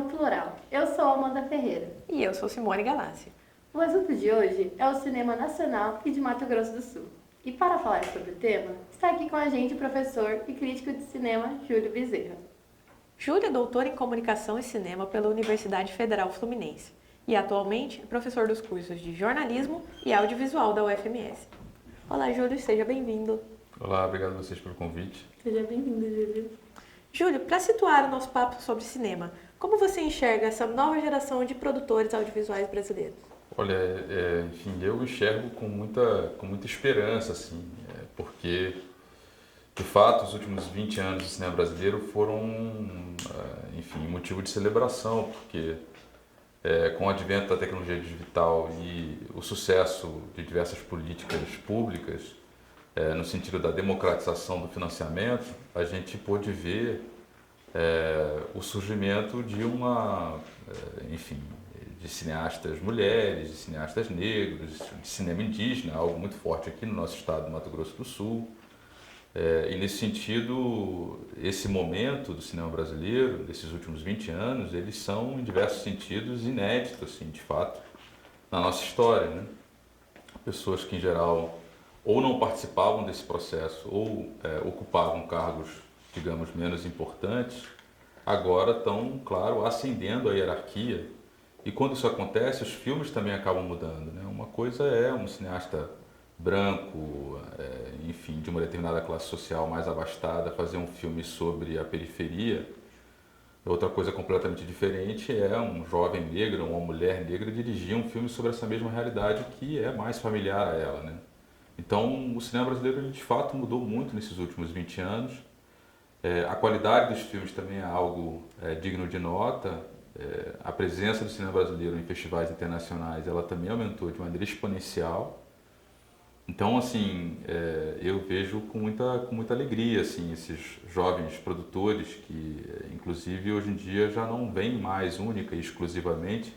Plural. Eu sou Amanda Ferreira. E eu sou Simone Galassi. O assunto de hoje é o cinema nacional e de Mato Grosso do Sul. E para falar sobre o tema, está aqui com a gente o professor e crítico de cinema Júlio Bezerra. Júlio é doutor em Comunicação e Cinema pela Universidade Federal Fluminense e atualmente é professor dos cursos de Jornalismo e Audiovisual da UFMS. Olá, Júlio, seja bem-vindo. Olá, obrigado a vocês pelo convite. Seja bem-vindo, Júlio. Júlio, para situar o nosso papo sobre cinema, como você enxerga essa nova geração de produtores audiovisuais brasileiros? Olha, enfim, eu enxergo com muita esperança, assim, porque, de fato, os últimos 20 anos do cinema brasileiro foram, enfim, motivo de celebração, porque com o advento da tecnologia digital e o sucesso de diversas políticas públicas, no sentido da democratização do financiamento, a gente pôde ver o surgimento de enfim, de cineastas mulheres, de cineastas negros, de cinema indígena, algo muito forte aqui no nosso estado, do Mato Grosso do Sul. E nesse sentido, esse momento do cinema brasileiro, desses últimos 20 anos, eles são, em diversos sentidos, inéditos, assim, de fato, na nossa história, né? Pessoas que, em geral, ou não participavam desse processo, ou ocupavam cargos, digamos, menos importantes, agora estão, claro, ascendendo a hierarquia. E quando isso acontece, os filmes também acabam mudando, né? Uma coisa é um cineasta branco, enfim, de uma determinada classe social mais abastada, fazer um filme sobre a periferia. Outra coisa completamente diferente é um jovem negro, uma mulher negra dirigir um filme sobre essa mesma realidade que é mais familiar a ela, né? Então, o cinema brasileiro, de fato, mudou muito nesses últimos 20 anos. A qualidade dos filmes também é algo digno de nota. A presença do cinema brasileiro em festivais internacionais, ela também aumentou de maneira exponencial. Então, assim, eu vejo com muita alegria, assim, esses jovens produtores que, inclusive, hoje em dia já não vêm mais única e exclusivamente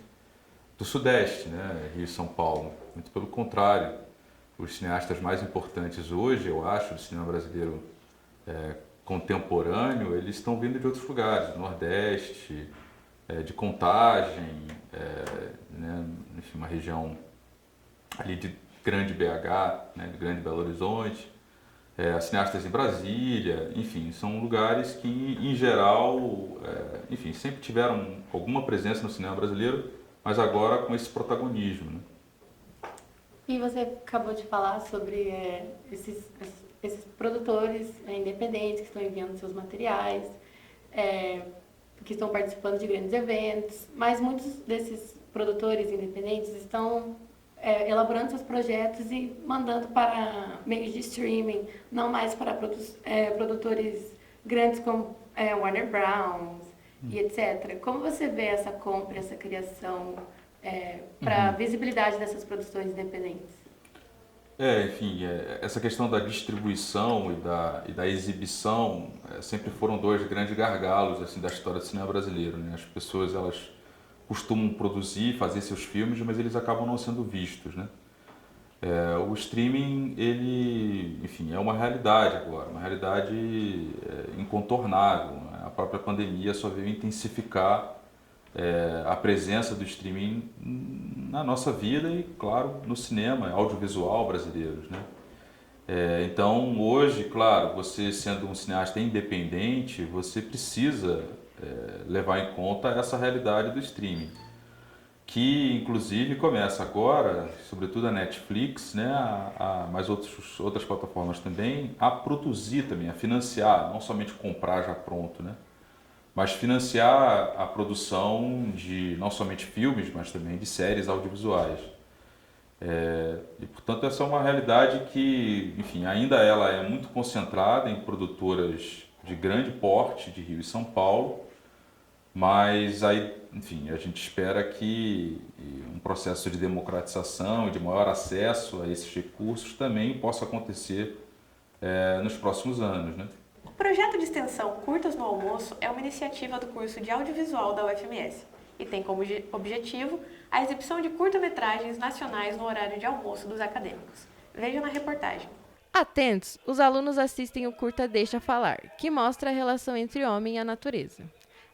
do Sudeste, né, Rio e São Paulo. Muito pelo contrário, os cineastas mais importantes hoje, eu acho, do cinema brasileiro contemporâneo, eles estão vindo de outros lugares, do Nordeste, de Contagem, né, enfim, uma região ali de Grande BH, né, de Grande Belo Horizonte, cineastas em Brasília, enfim, são lugares que, em geral, enfim, sempre tiveram alguma presença no cinema brasileiro, mas agora com esse protagonismo, né? E você acabou de falar sobre esses produtores independentes que estão enviando seus materiais, que estão participando de grandes eventos, mas muitos desses produtores independentes estão elaborando seus projetos e mandando para meios de streaming, não mais para produtores grandes como Warner Bros. E etc. Como você vê essa compra, essa criação para a visibilidade dessas produções independentes? Enfim, essa questão da distribuição e da exibição sempre foram dois grandes gargalos assim, da história do cinema brasileiro, né? As pessoas, elas costumam produzir, fazer seus filmes, mas eles acabam não sendo vistos, né? O streaming, ele, enfim, é uma realidade agora, uma realidade incontornável, né? A própria pandemia só veio intensificar a presença do streaming na nossa vida e, claro, no cinema audiovisual brasileiro, né? Então, hoje, claro, você sendo um cineasta independente, você precisa levar em conta essa realidade do streaming, que inclusive começa agora, sobretudo a Netflix, né, mas outras plataformas também, a produzir também, a financiar, não somente comprar já pronto, né? Mas financiar a produção de não somente filmes, mas também de séries audiovisuais. E, portanto, essa é uma realidade que, enfim, ainda ela é muito concentrada em produtoras de grande porte de Rio e São Paulo, mas aí, enfim, a gente espera que um processo de democratização e de maior acesso a esses recursos também possa acontecer nos próximos anos, né? O projeto de extensão Curtas no Almoço é uma iniciativa do curso de Audiovisual da UFMS e tem como objetivo a exibição de curta-metragens nacionais no horário de almoço dos acadêmicos. Veja na reportagem. Atentos, os alunos assistem o curta Deixa Falar, que mostra a relação entre o homem e a natureza.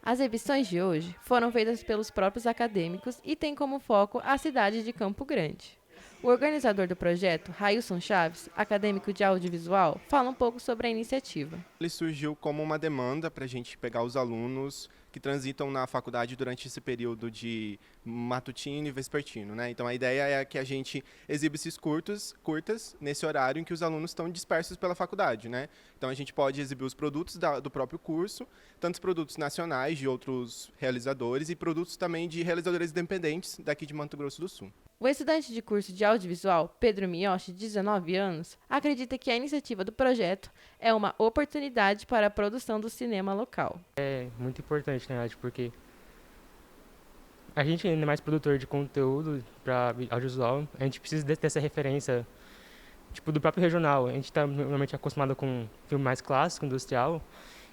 As exibições de hoje foram feitas pelos próprios acadêmicos e têm como foco a cidade de Campo Grande. O organizador do projeto, Railson Chaves, acadêmico de audiovisual, fala um pouco sobre a iniciativa. Ele surgiu como uma demanda para a gente pegar os alunos que transitam na faculdade durante esse período de matutino e vespertino, né? Então a ideia é que a gente exiba esses curtas nesse horário em que os alunos estão dispersos pela faculdade, né? Então a gente pode exibir os produtos do próprio curso, tantos produtos nacionais de outros realizadores e produtos também de realizadores independentes daqui de Mato Grosso do Sul. O estudante de curso de audiovisual, Pedro Miyoshi, de 19 anos, acredita que a iniciativa do projeto é uma oportunidade para a produção do cinema local. É muito importante, na verdade, porque a gente, ainda mais produtor de conteúdo para audiovisual, a gente precisa ter essa referência tipo, do próprio regional. A gente está normalmente acostumado com um filme mais clássico, industrial,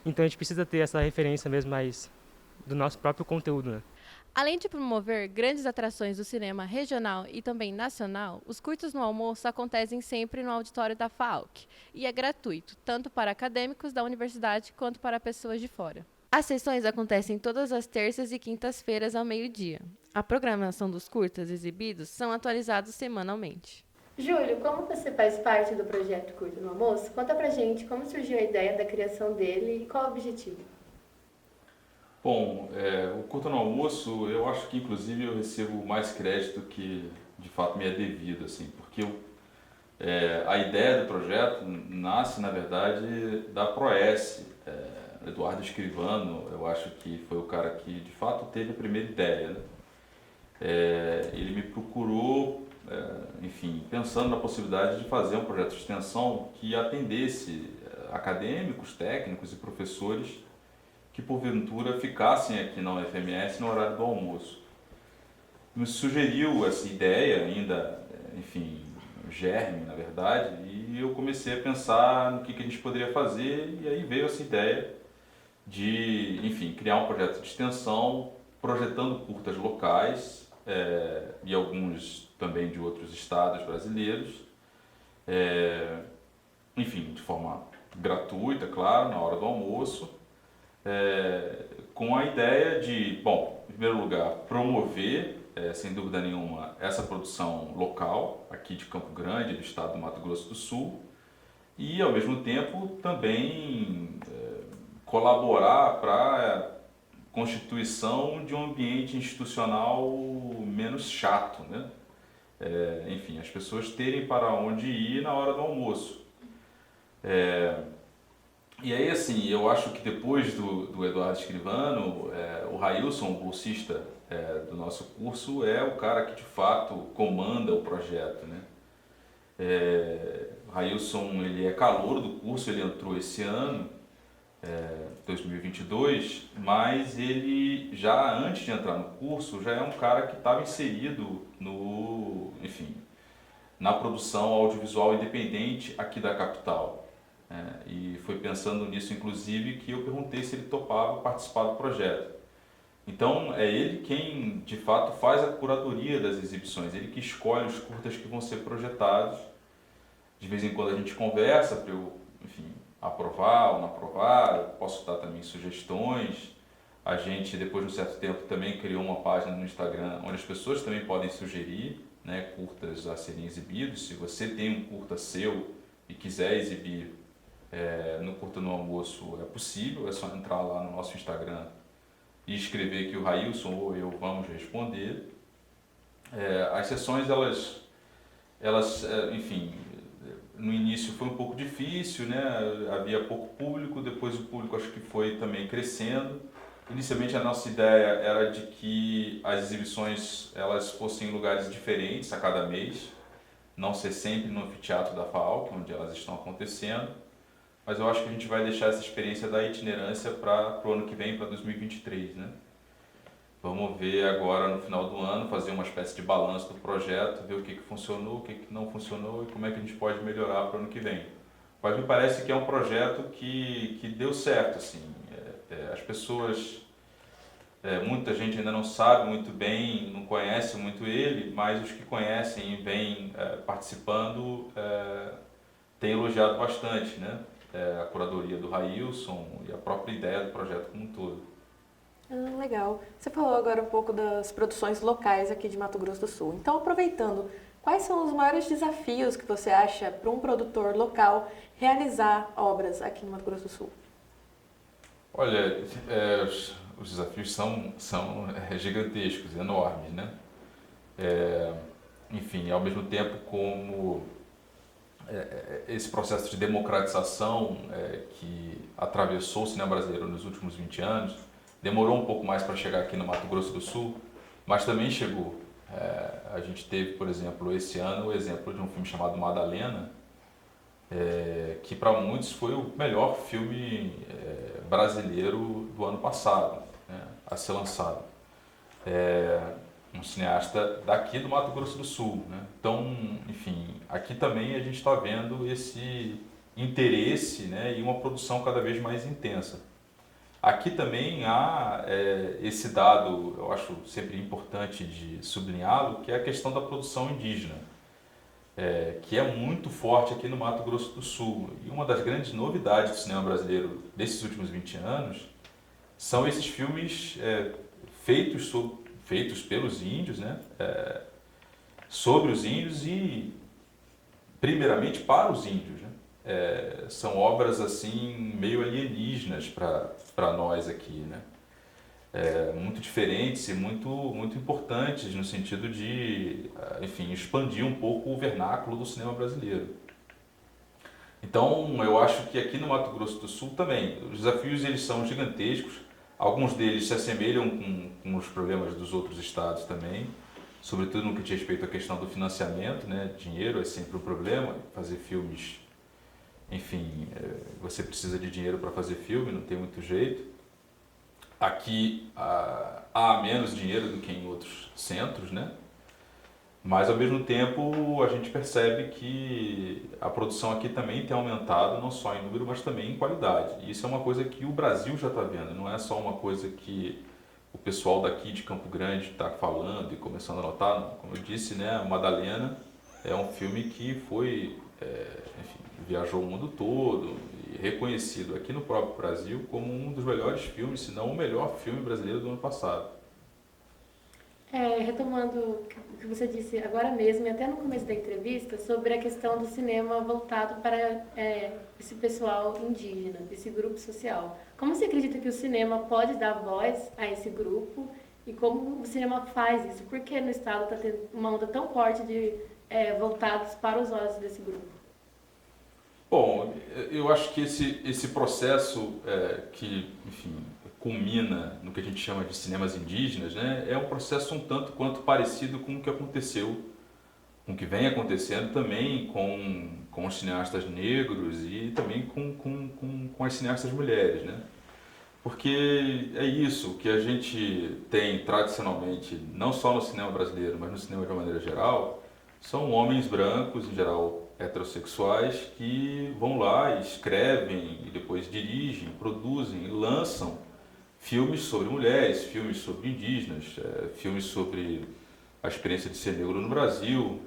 então a gente precisa ter essa referência mesmo mais do nosso próprio conteúdo, né? Além de promover grandes atrações do cinema regional e também nacional, os cursos no almoço acontecem sempre no auditório da FAUC e é gratuito, tanto para acadêmicos da universidade quanto para pessoas de fora. As sessões acontecem todas as terças e quintas-feiras ao meio-dia. A programação dos curtas exibidos são atualizados semanalmente. Júlio, como você faz parte do projeto Curta no Almoço, conta pra gente como surgiu a ideia da criação dele e qual o objetivo. Bom, o Curta no Almoço, eu acho que inclusive eu recebo mais crédito que de fato me é devido, assim, porque a ideia do projeto nasce, na verdade, da Proesse. Eduardo Escrivano, eu acho que foi o cara que de fato teve a primeira ideia, né? Ele me procurou, enfim, pensando na possibilidade de fazer um projeto de extensão que atendesse acadêmicos, técnicos e professores que porventura ficassem aqui na UFMS no horário do almoço. Me sugeriu essa ideia ainda, enfim, germe na verdade, e eu comecei a pensar no que a gente poderia fazer e aí veio essa ideia de, enfim, criar um projeto de extensão projetando curtas locais e alguns também de outros estados brasileiros, enfim, de forma gratuita, claro, na hora do almoço, com a ideia de, bom, em primeiro lugar, promover, sem dúvida nenhuma, essa produção local, aqui de Campo Grande, do estado do Mato Grosso do Sul, e, ao mesmo tempo, também colaborar para a constituição de um ambiente institucional menos chato, né? Enfim, as pessoas terem para onde ir na hora do almoço. E aí, assim, eu acho que depois do Eduardo Escrivano, o Railson, o bolsista do nosso curso, é o cara que de fato comanda o projeto, né? O Railson, ele é calouro do curso, ele entrou esse ano, 2022, mas ele já antes de entrar no curso, já é um cara que estava inserido enfim, na produção audiovisual independente aqui da capital. E foi pensando nisso, inclusive, que eu perguntei se ele topava participar do projeto. Então, é ele quem, de fato, faz a curadoria das exibições, ele que escolhe os curtas que vão ser projetados. De vez em quando a gente conversa para eu, enfim, aprovar ou não aprovar, eu posso dar também sugestões. A gente, depois de um certo tempo, também criou uma página no Instagram onde as pessoas também podem sugerir, né, curtas a serem exibidos. Se você tem um curta seu e quiser exibir no Curta no Almoço, é possível, é só entrar lá no nosso Instagram e escrever que o Railson ou eu vamos responder. As sessões, elas enfim, no início foi um pouco difícil, né? Havia pouco público, depois o público acho que foi também crescendo. Inicialmente a nossa ideia era de que as exibições elas fossem em lugares diferentes a cada mês, não ser sempre no anfiteatro da FAUC, onde elas estão acontecendo. Mas eu acho que a gente vai deixar essa experiência da itinerância para o ano que vem, para 2023, né? Vamos ver agora no final do ano, fazer uma espécie de balanço do projeto, ver o que funcionou, o que não funcionou e como é que a gente pode melhorar para o ano que vem. Mas me parece que é um projeto que deu certo, assim. As pessoas, muita gente ainda não sabe muito bem, não conhece muito ele, mas os que conhecem e vêm participando têm elogiado bastante, né? A curadoria do Railson e a própria ideia do projeto como um todo. Legal. Você falou agora um pouco das produções locais aqui de Mato Grosso do Sul. Então, aproveitando, quais são os maiores desafios que você acha para um produtor local realizar obras aqui no Mato Grosso do Sul? Olha, os desafios são gigantescos, enormes, né? Enfim, ao mesmo tempo como esse processo de democratização que atravessou o cinema brasileiro nos últimos 20 anos, demorou um pouco mais para chegar aqui no Mato Grosso do Sul, mas também chegou. A gente teve, por exemplo, esse ano o exemplo de um filme chamado Madalena, que para muitos foi o melhor filme brasileiro do ano passado, né, a ser lançado. Um cineasta daqui do Mato Grosso do Sul, né? Então, enfim, aqui também a gente está vendo esse interesse, né, e uma produção cada vez mais intensa. Aqui também há esse dado, eu acho sempre importante de sublinhá-lo, que é a questão da produção indígena, que é muito forte aqui no Mato Grosso do Sul. E uma das grandes novidades do cinema brasileiro desses últimos 20 anos são esses filmes feitos pelos índios, né? Sobre os índios e, primeiramente, para os índios, né? São obras assim meio alienígenas para nós aqui, né? Muito diferentes e muito importantes no sentido de, enfim, expandir um pouco o vernáculo do cinema brasileiro. Então, eu acho que aqui no Mato Grosso do Sul também, os desafios eles são gigantescos, alguns deles se assemelham com os problemas dos outros estados também, sobretudo no que diz respeito à questão do financiamento, né? Dinheiro é sempre um problema, fazer filmes, enfim, você precisa de dinheiro para fazer filme, não tem muito jeito. Aqui há menos dinheiro do que em outros centros, né? Mas ao mesmo tempo a gente percebe que a produção aqui também tem aumentado, não só em número, mas também em qualidade. E isso é uma coisa que o Brasil já está vendo, não é só uma coisa que o pessoal daqui de Campo Grande está falando e começando a notar. Não. Como eu disse, né, Madalena é um filme que foi, enfim, viajou o mundo todo e reconhecido aqui no próprio Brasil como um dos melhores filmes, se não o melhor filme brasileiro do ano passado. Retomando o que você disse agora mesmo, e até no começo da entrevista, sobre a questão do cinema voltado para esse pessoal indígena, esse grupo social. Como você acredita que o cinema pode dar voz a esse grupo e como o cinema faz isso? Por que no estado está tendo uma onda tão forte de voltados para os olhos desse grupo? Bom, eu acho que esse processo que, enfim, culmina no que a gente chama de cinemas indígenas, né, é um processo um tanto quanto parecido com o que aconteceu, com o que vem acontecendo também com os cineastas negros e também com as cineastas mulheres, né? Porque é isso que a gente tem tradicionalmente, não só no cinema brasileiro, mas no cinema de uma maneira geral, são homens brancos, em geral heterossexuais, que vão lá e escrevem e depois dirigem, produzem e lançam filmes sobre mulheres, filmes sobre indígenas, filmes sobre a experiência de ser negro no Brasil.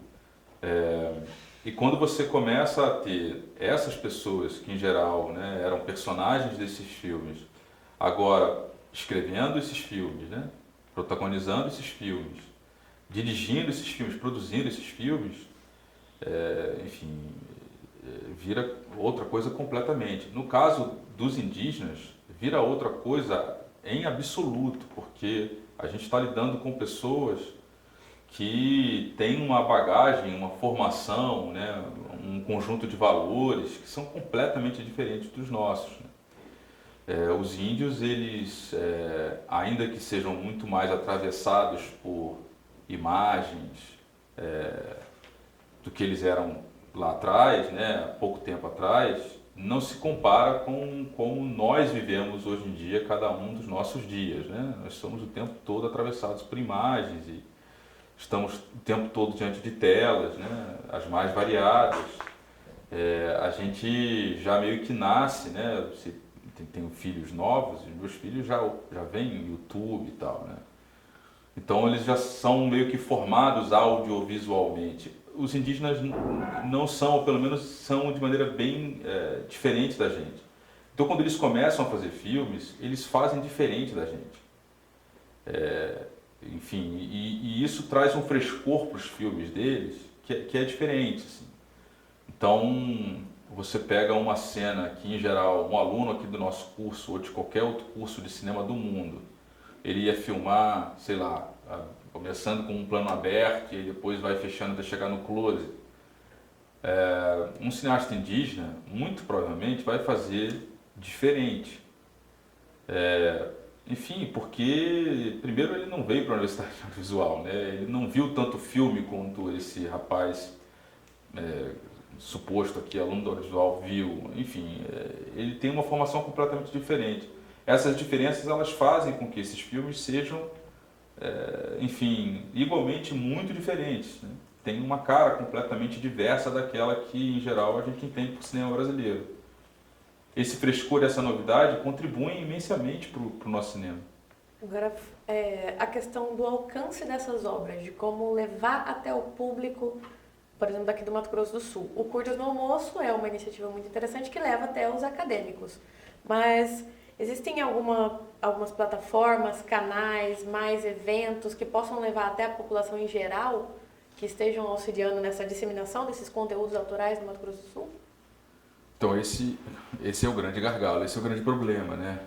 E quando você começa a ter essas pessoas que, em geral, né, eram personagens desses filmes, agora escrevendo esses filmes, né, protagonizando esses filmes, dirigindo esses filmes, produzindo esses filmes, enfim, vira outra coisa completamente. No caso dos indígenas, vira outra coisa em absoluto, porque a gente está lidando com pessoas que têm uma bagagem, uma formação, né, um conjunto de valores que são completamente diferentes dos nossos, né? Os índios, eles, ainda que sejam muito mais atravessados por imagens do que eles eram lá atrás, né, há pouco tempo atrás, não se compara com como nós vivemos hoje em dia, cada um dos nossos dias, né? Nós somos o tempo todo atravessados por imagens e estamos o tempo todo diante de telas, né, as mais variadas. A gente já meio que nasce, né? Tenho filhos novos e meus filhos já vêm no YouTube e tal, né? Então eles já são meio que formados audiovisualmente. Os indígenas não são, ou pelo menos são de maneira bem diferente da gente. Então quando eles começam a fazer filmes, eles fazem diferente da gente. Enfim, e isso traz um frescor para os filmes deles que é diferente, assim. Então, você pega uma cena que, em geral, um aluno aqui do nosso curso ou de qualquer outro curso de cinema do mundo, ele ia filmar, sei lá, começando com um plano aberto e depois vai fechando até chegar no close. Um cineasta indígena, muito provavelmente, vai fazer diferente. Enfim, porque primeiro ele não veio para a Universidade de Audiovisual, né? Ele não viu tanto filme quanto esse rapaz suposto aqui, aluno do audiovisual, viu. Enfim, ele tem uma formação completamente diferente. Essas diferenças, elas fazem com que esses filmes sejam, enfim, igualmente muito diferentes, né? Tem uma cara completamente diversa daquela que, em geral, a gente entende para o cinema brasileiro. Esse frescor e essa novidade contribuem imensamente para o nosso cinema. Agora, a questão do alcance dessas obras, de como levar até o público, por exemplo, daqui do Mato Grosso do Sul. O Curtas no Almoço é uma iniciativa muito interessante que leva até os acadêmicos. Mas existem algumas plataformas, canais, mais eventos que possam levar até a população em geral, que estejam auxiliando nessa disseminação desses conteúdos autorais no Mato Grosso do Sul? Então esse é o grande gargalo, esse é o grande problema, né?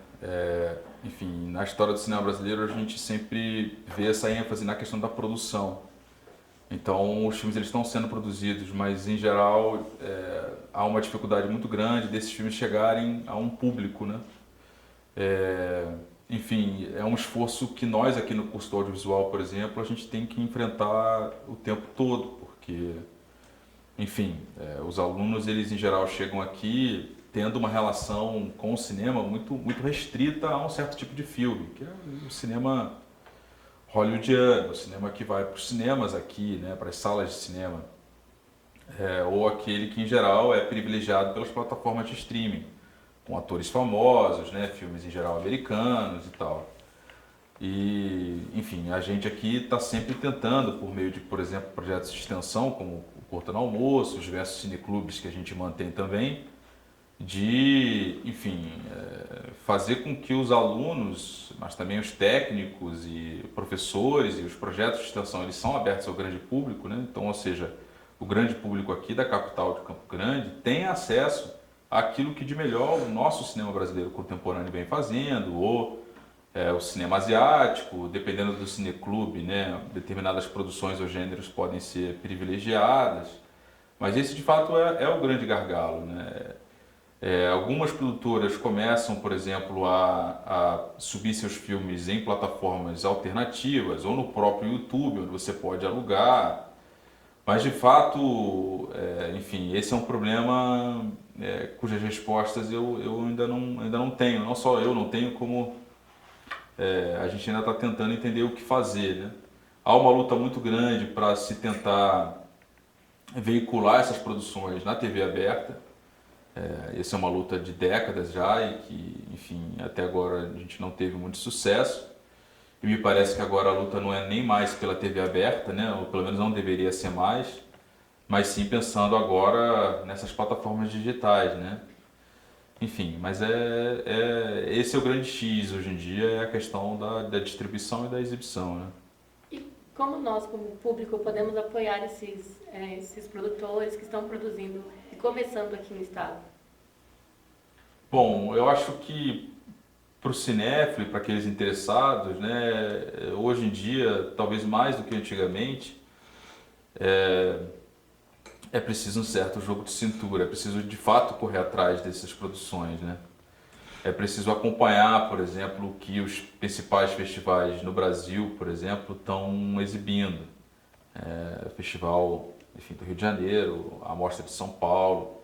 Enfim, na história do cinema brasileiro a gente sempre vê essa ênfase na questão da produção. Então os filmes eles estão sendo produzidos, mas em geral há uma dificuldade muito grande desses filmes chegarem a um público, né? Enfim, é um esforço que nós aqui no curso do audiovisual, por exemplo, a gente tem que enfrentar o tempo todo, porque enfim, os alunos, eles em geral chegam aqui tendo uma relação com o cinema muito, muito restrita a um certo tipo de filme, que é o cinema hollywoodiano, o cinema que vai para os cinemas aqui, né, para as salas de cinema, ou aquele que em geral é privilegiado pelas plataformas de streaming, com atores famosos, né, filmes em geral americanos e tal. E, enfim, a gente aqui está sempre tentando, por meio de, por exemplo, projetos de extensão, como o Curta no Almoço, os diversos cineclubes que a gente mantém também, de, enfim, fazer com que os alunos, mas também os técnicos e professores e os projetos de extensão, eles são abertos ao grande público, né? Então, ou seja, o grande público aqui da capital de Campo Grande tem acesso àquilo que de melhor o nosso cinema brasileiro contemporâneo vem fazendo, ou o cinema asiático, dependendo do cineclube, né, determinadas produções ou gêneros podem ser privilegiadas, mas esse de fato é o grande gargalo, né? Algumas produtoras começam, por exemplo, a subir seus filmes em plataformas alternativas ou no próprio YouTube, onde você pode alugar, mas de fato, enfim, esse é um problema cujas respostas eu ainda não tenho, não só eu não tenho, como a gente ainda está tentando entender o que fazer, né? Há uma luta muito grande para se tentar veicular essas produções na TV aberta. Essa é uma luta de décadas já e que, enfim, até agora a gente não teve muito sucesso. E me parece que agora a luta não é nem mais pela TV aberta, né? Ou pelo menos não deveria ser mais, mas sim pensando agora nessas plataformas digitais, né? Enfim, mas esse é o grande X hoje em dia, é a questão da distribuição e da exibição, né? E como nós, como público, podemos apoiar esses produtores que estão produzindo e começando aqui no estado? Bom, eu acho que para o cinéfilo e para aqueles interessados, né, hoje em dia, talvez mais do que antigamente, é preciso um certo jogo de cintura, é preciso de fato correr atrás dessas produções, né? É preciso acompanhar, por exemplo, o que os principais festivais no Brasil, por exemplo, estão exibindo. Festival, enfim, do Rio de Janeiro, a Mostra de São Paulo,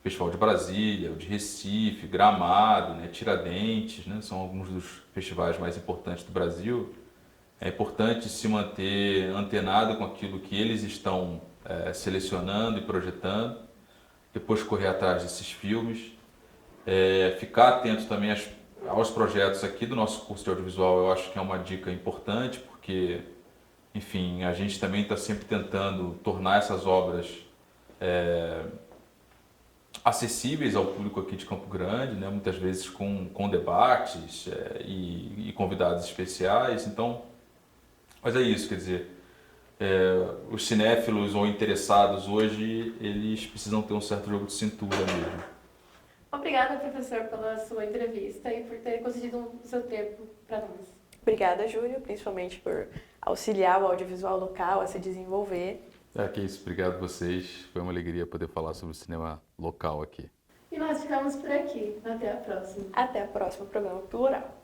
Festival de Brasília, o de Recife, Gramado, né, Tiradentes, né, são alguns dos festivais mais importantes do Brasil. É importante se manter antenado com aquilo que eles estão selecionando e projetando, depois correr atrás desses filmes, ficar atento também aos projetos aqui do nosso curso de audiovisual. Eu acho que é uma dica importante, porque, enfim, a gente também está sempre tentando tornar essas obras acessíveis ao público aqui de Campo Grande, né? Muitas vezes com debates e convidados especiais. Então, mas é isso, quer dizer, os cinéfilos ou interessados hoje, eles precisam ter um certo jogo de cintura mesmo. Obrigada, professor, pela sua entrevista e por ter concedido o seu tempo para nós. Obrigada, Júlio, principalmente por auxiliar o audiovisual local a se desenvolver. Que isso, obrigado a vocês. Foi uma alegria poder falar sobre o cinema local aqui. E nós ficamos por aqui. Até a próxima. Até o próximo programa Plural.